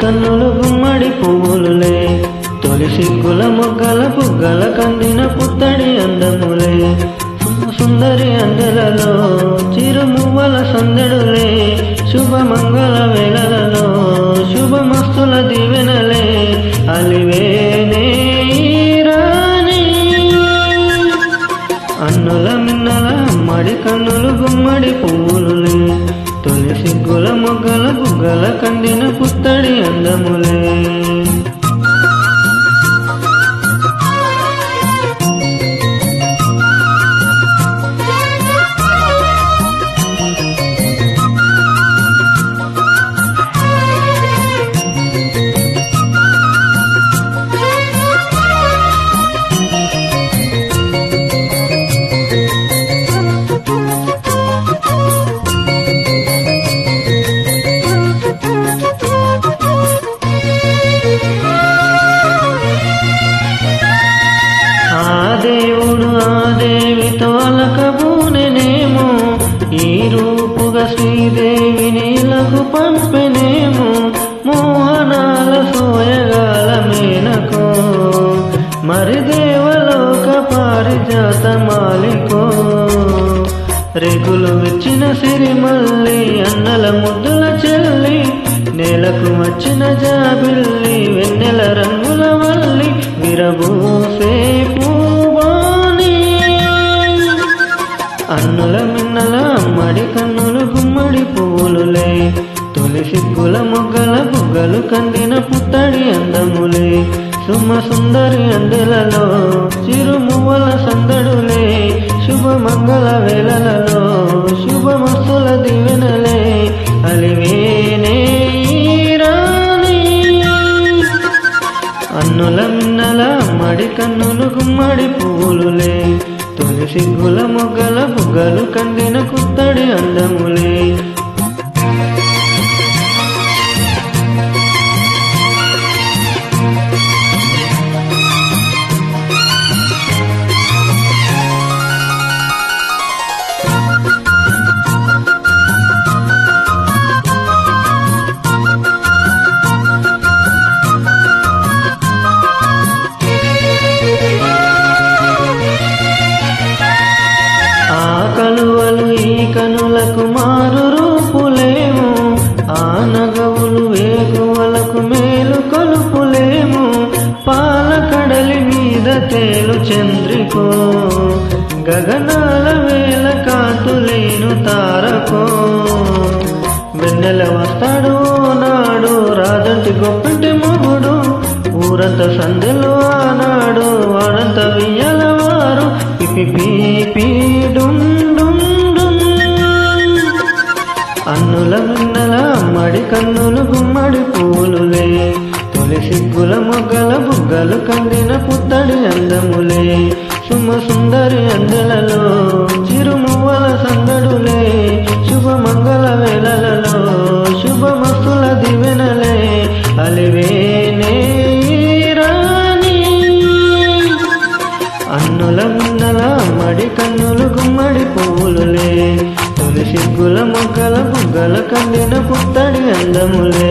కన్నులు గుమ్మడి పువ్వులులే, తొలి సిగ్గుల మొగ్గల బుగ్గల కందిన పుత్తడి అందములే, సుందరి అందెలలో చిరుమువ్వల సందడులే, శుభమంగళ వేళలలో శుభమస్తుల దీవెనలే, అలివేనే రాణి అన్నుల మిన్నల అమ్మడి కన్నులు గుమ్మడి పువ్వులులే, తొలి సిగ్గుల మొగ్గల బుగ్గల కందిన పుత్తడి అందములే. దేవుడు ఆ దేవితో అలకబూనెనేమో, ఈ రూపుగా శ్రీదేవిని ఇలకు పంపెనేమో, మోహనాల సోయగాల మేనకో, మరి దేవలోక పారిజాత మాలికో, రేగులు విచ్చిన సిరిమల్లి అన్నల ముద్దుల చెల్లి, నేలకు వచ్చిన జాబిల్లి వెన్నెల రంగుల వల్లి, విరబూసే పూవాని అన్నుల మిన్నల అమ్మడి కన్నులు గుమ్మడి పువ్వులులే, తొలి సిగ్గుల మొగ్గల బుగ్గలు కందిన పుత్తడి అందములే, సుమ సుందరి అందెలలో చిరుమువ్వల సందడులే, శుభమంగళ వేళలలో శుభమస్తుల దీవెనలే, అలివేనే రాణి అన్నుల మిన్నల అమ్మడి కన్నులు గుమ్మడి పువ్వులులే, తొలి సిగ్గుల మొగ్గల బుగ్గలు కందిన పుత్తడి అందములే. కలువలు ఈ కనులకు మారు రూపులేము, ఆ నగవులు వేగువలకు మేలు కొలుపులేము, పాల కడలి మీద తేలు చంద్రికో, గగనాల వేల కాంతులేను తారకో, వెన్నెల వస్తాడు నాడు రాదంటి గొప్పటి మొగుడు, ఊరంత సందెలు ఆనాడు వాడంత వియ్యలవారు, అన్నుల మిన్నల అమ్మడి కన్నులు గుమ్మడి పూలులే, తొలి సిగ్గుల మొగ్గల బుగ్గలు కందిన పుత్తడి అందములే, సుమ సుందరి అందెలలో చిరుమువ్వల సందడులే, శుభమంగళ వేళలలో శుభమస్తుల దీవెనలే, అలివేనే రాణి అన్నుల మిన్నల అమ్మడి కన్నులు గుమ్మడి పువ్వులులే, తొలి సిగ్గుల మొగ్గల బుగ్గల కందిన పుత్తడి అందములే.